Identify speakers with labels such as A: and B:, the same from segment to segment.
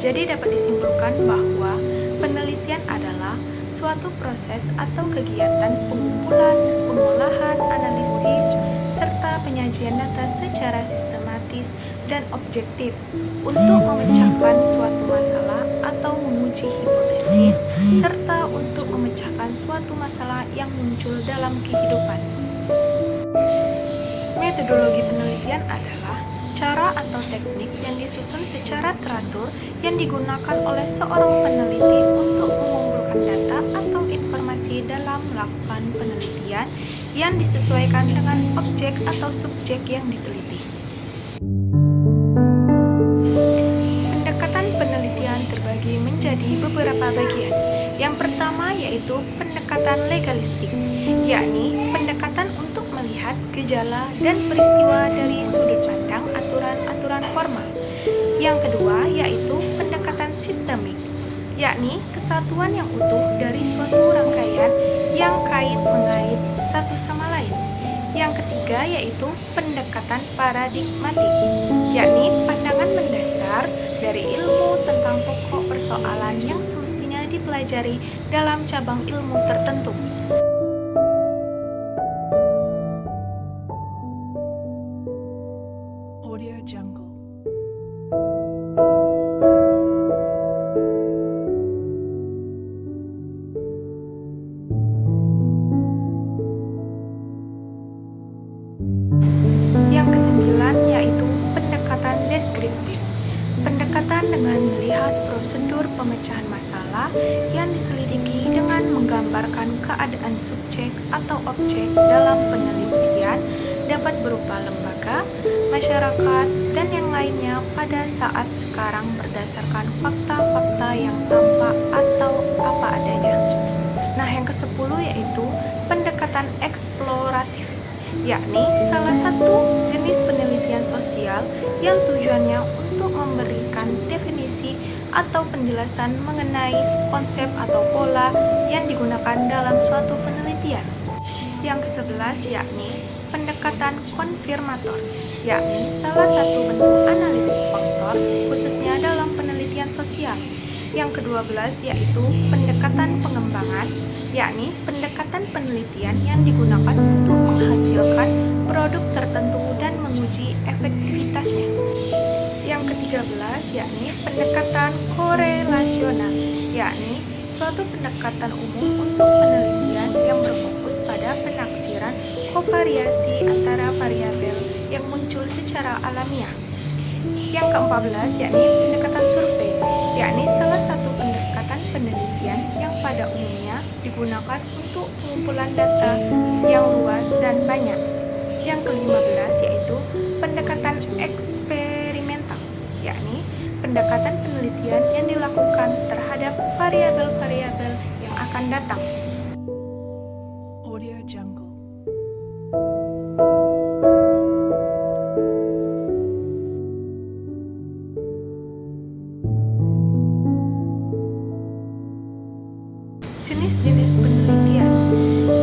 A: Jadi dapat disimpulkan bahwa penelitian adalah suatu proses atau kegiatan pengumpulan, pengolahan, analisis, serta penyajian data secara sistematis dan objektif untuk memecahkan suatu masalah atau menguji hipotesis, serta untuk memecahkan suatu masalah yang muncul dalam kehidupan. Metodologi penelitian adalah cara atau teknik yang disusun secara teratur yang digunakan oleh seorang peneliti untuk mengumpulkan data atau informasi dalam melakukan penelitian yang disesuaikan dengan objek atau subjek yang diteliti. Pendekatan penelitian terbagi menjadi beberapa bagian. Yang pertama yaitu pendekatan legalistik, yakni pendekatan untuk melihat gejala dan peristiwa dari sudut pandang aturan-aturan formal. Yang kedua yaitu pendekatan sistemik, yakni kesatuan yang utuh dari suatu rangkaian yang kait-mengait satu sama lain. Yang ketiga yaitu pendekatan paradigmatik, yakni pandangan mendasar dari ilmu tentang pokok persoalan yang semestinya dipelajari dalam cabang ilmu tertentu.
B: Audio Jungle.
A: Yang kesembilan yaitu pendekatan deskriptif. Pendekatan dengan melihat prosedur pemecahan masalah yang diselidiki dengan menggambarkan keadaan subjek atau objek dalam penelitian dapat berupa lembaga, masyarakat, dan yang lainnya pada saat sekarang berdasarkan fakta-fakta yang tampak atau apa adanya. Nah, yang ke-10 yaitu pendekatan eksploratif, yakni salah satu jenis penelitian sosial yang tujuannya untuk memberikan definisi atau penjelasan mengenai konsep atau pola yang digunakan dalam suatu penelitian. Yang ke-11 yakni pendekatan konfirmator, yakni salah satu bentuk analisis faktor khususnya dalam penelitian sosial. Yang ke-12 yaitu pendekatan pengembangan, yakni pendekatan penelitian yang digunakan untuk menghasilkan produk tertentu dan menguji efektivitasnya. Yang ke-13 yakni pendekatan korelasional, yakni suatu pendekatan umum untuk penelitian yang berfokus pada penaksiran kovariasi antara variabel yang muncul secara alamiah. Yang ke-14 yakni pendekatan survei, yakni salah satu pendekatan penelitian yang pada umumnya digunakan untuk pengumpulan data yang luas dan banyak. Yang ke-15 yaitu pendekatan eksperimental, yakni pendekatan penelitian yang dilakukan terhadap variabel-variabel yang akan datang.
B: Audio Jungle.
A: Jenis-jenis penelitian.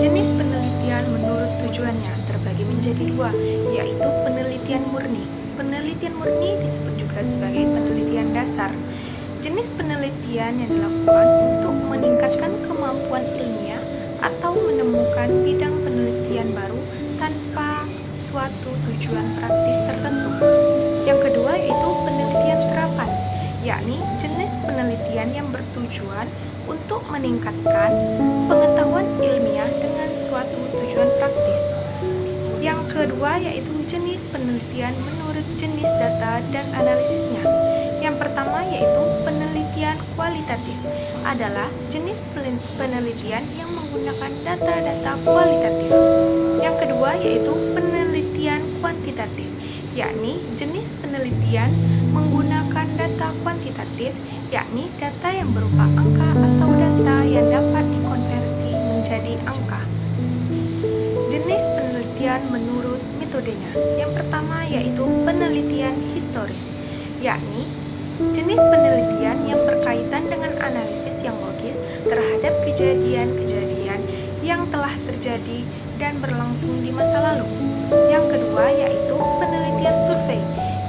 A: Jenis penelitian menurut tujuannya terbagi menjadi dua, yaitu penelitian murni. Penelitian murni disebut juga sebagai penelitian dasar. Jenis penelitian yang dilakukan untuk meningkatkan kemampuan ilmiah atau menemukan bidang penelitian baru tanpa suatu tujuan praktis tertentu. Yang kedua yaitu penelitian terapan, yakni jenis penelitian yang bertujuan untuk meningkatkan pengetahuan ilmiah dengan suatu tujuan praktis. Yang kedua yaitu jenis penelitian menurut jenis data dan analisisnya. Yang pertama yaitu penelitian kualitatif, adalah jenis penelitian yang menggunakan data-data kualitatif. Yang kedua yaitu penelitian kuantitatif, yakni jenis penelitian menggunakan data kuantitatif, yakni data yang berupa angka atau data yang dapat dikonversi menjadi angka. Jenis penelitian menurut metodenya. Yang pertama yaitu penelitian historis, yakni jenis penelitian yang berkaitan dengan analisis yang logis terhadap kejadian-kejadian yang telah terjadi dan berlangsung di masa lalu. Yang kedua yaitu penelitian survei,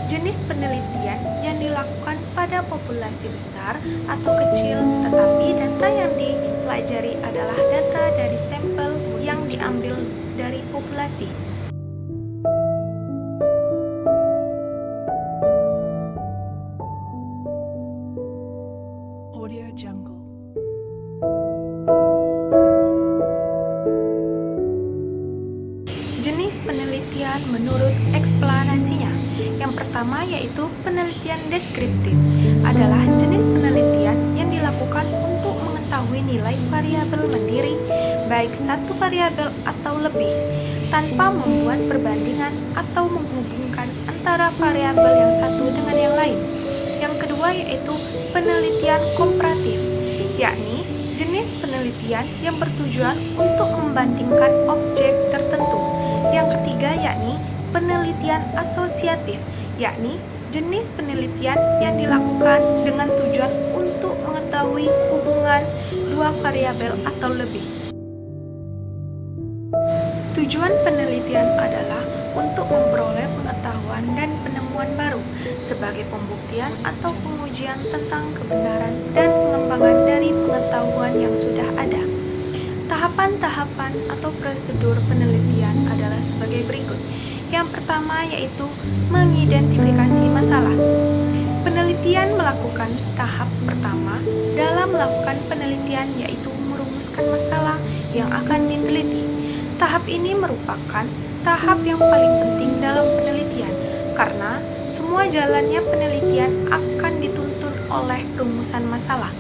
A: jenis penelitian yang dilakukan pada ada populasi besar atau kecil, tetapi data yang dipelajari adalah data dari sampel yang diambil dari populasi.
B: Audio Jungle.
A: Jenis penelitian menurut eksplanasinya. Yang pertama yaitu penelitian deskriptif, adalah jenis penelitian yang dilakukan untuk mengetahui nilai variabel mandiri, baik satu variabel atau lebih, tanpa membuat perbandingan atau menghubungkan antara variabel yang satu dengan yang lain. Yang kedua yaitu penelitian komparatif, yakni jenis penelitian yang bertujuan untuk membandingkan objek tertentu. Yang ketiga yakni penelitian asosiatif, yakni jenis penelitian yang dilakukan dengan tujuan untuk mengetahui hubungan dua variabel atau lebih. Tujuan penelitian adalah untuk memperoleh pengetahuan dan penemuan baru sebagai pembuktian atau pengujian tentang kebenaran dan pengembangan dari pengetahuan yang sudah ada. Tahapan-tahapan atau prosedur penelitian adalah sebagai berikut. Yang pertama yaitu mengidentifikasi masalah. Penelitian melakukan tahap pertama dalam melakukan penelitian yaitu merumuskan masalah yang akan diteliti. Tahap ini merupakan tahap yang paling penting dalam penelitian karena semua jalannya penelitian akan dituntun oleh rumusan masalah.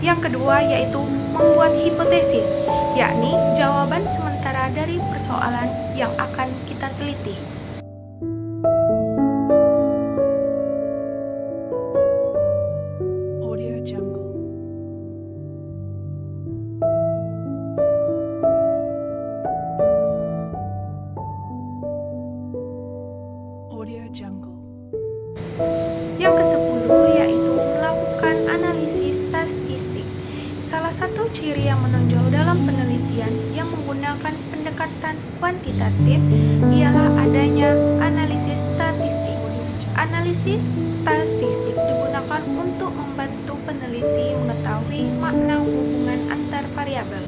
A: Yang kedua yaitu membuat hipotesis, yakni jawaban sementara dari persoalan yang akan kita teliti.
B: Audio Jungle. Audio Jungle.
A: Yang ke-10 yaitu melakukan analisis statistik. Salah satu ciri yang menonjol dalam penelitian yang menggunakan pendekatan kuantitatif ialah adanya analisis statistik. Analisis statistik digunakan untuk membantu peneliti mengetahui makna hubungan antar variabel.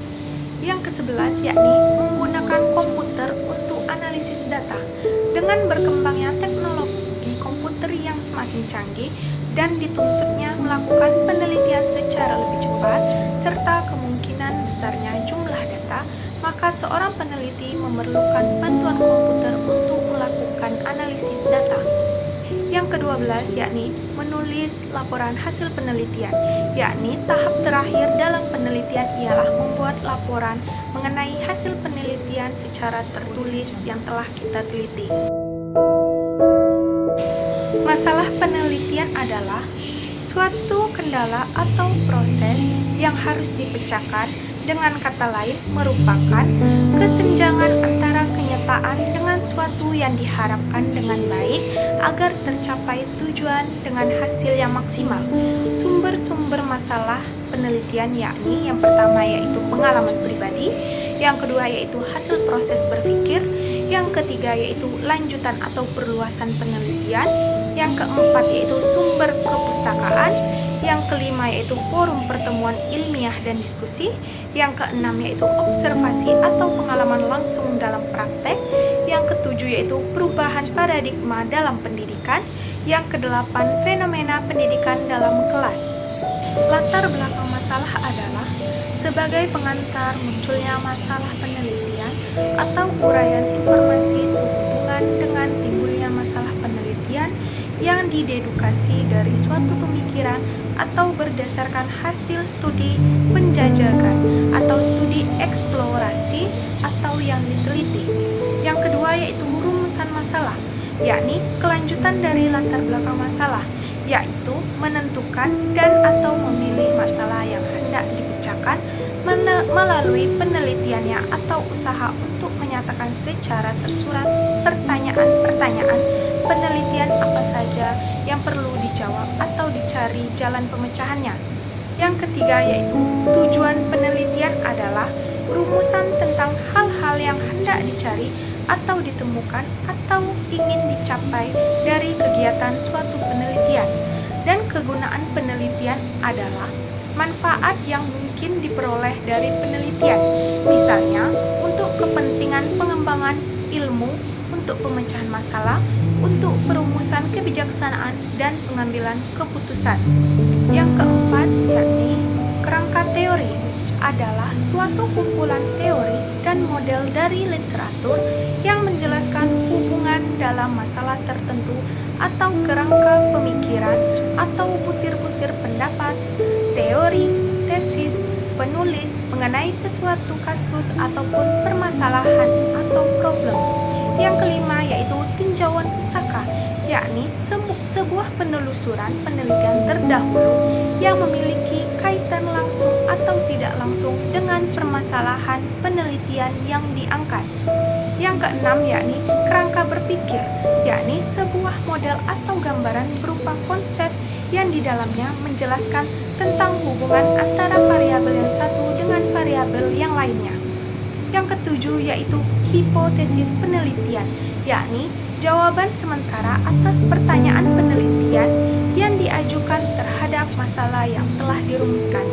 A: Yang ke-11 yakni menggunakan komputer untuk analisis data. Dengan berkembangnya teknologi komputer yang semakin canggih dan dituntutnya melakukan penelitian secara lebih cepat serta kemungkinan besarnya jumlah data, maka seorang peneliti memerlukan bantuan komputer untuk melakukan analisis data. Yang ke-12 yakni menulis laporan hasil penelitian, yakni tahap terakhir dalam penelitian ialah membuat laporan mengenai hasil penelitian secara tertulis yang telah kita teliti. Masalah penelitian adalah suatu kendala atau proses yang harus dipecahkan, dengan kata lain merupakan kesenjangan antara kenyataan dengan suatu yang diharapkan dengan baik agar tercapai tujuan dengan hasil yang maksimal. Sumber-sumber masalah penelitian yakni yang pertama yaitu pengalaman pribadi, yang kedua yaitu hasil proses berpikir, yang ketiga yaitu lanjutan atau perluasan penelitian, yang keempat yaitu sumber kepustakaan, yang kelima yaitu forum pertemuan ilmiah dan diskusi, yang keenam yaitu observasi atau pengalaman langsung dalam praktek, yang ketujuh yaitu perubahan paradigma dalam pendidikan, yang kedelapan fenomena pendidikan dalam kelas. Latar belakang masalah adalah sebagai pengantar munculnya masalah penelitian atau uraian informasi sehubungan dengan timbulnya masalah penelitian yang didedukasi dari suatu pemikiran atau berdasarkan hasil studi penjajakan atau studi eksplorasi atau yang diteliti. Yang kedua yaitu rumusan masalah, yakni kelanjutan dari latar belakang masalah, yaitu menentukan dan atau memilih masalah yang hendak dipecahkan melalui penelitiannya atau usaha untuk menyatakan secara tersurat pertanyaan-pertanyaan penelitian apa saja yang perlu dijawab atau dicari jalan pemecahannya. Yang ketiga yaitu tujuan penelitian adalah rumusan tentang hal-hal yang hendak dicari atau ditemukan atau ingin dicapai dari kegiatan suatu penelitian. dan kegunaan penelitian adalah manfaat yang mungkin diperoleh dari penelitian, misalnya untuk kepentingan pengembangan ilmu, untuk pemecahan masalah, untuk perumusan kebijaksanaan, dan pengambilan keputusan. Yang keempat, yakni kerangka teori adalah suatu kumpulan teori dan model dari literatur yang menjelaskan hubungan dalam masalah tertentu atau kerangka pemikiran atau butir-butir pendapat, teori, tesis, penulis mengenai sesuatu kasus ataupun permasalahan atau problem. Yang kelima yaitu tinjauan pustaka, yakni sebuah penelusuran penelitian terdahulu yang memiliki kaitan langsung atau tidak langsung dengan permasalahan penelitian yang diangkat. Yang keenam yakni kerangka berpikir, yakni sebuah model atau gambaran berupa konsep yang di dalamnya menjelaskan tentang hubungan antara variabel yang satu dengan variabel yang lainnya. Yang ketujuh yaitu hipotesis penelitian, yakni jawaban sementara atas pertanyaan penelitian yang diajukan terhadap masalah yang telah dirumuskan.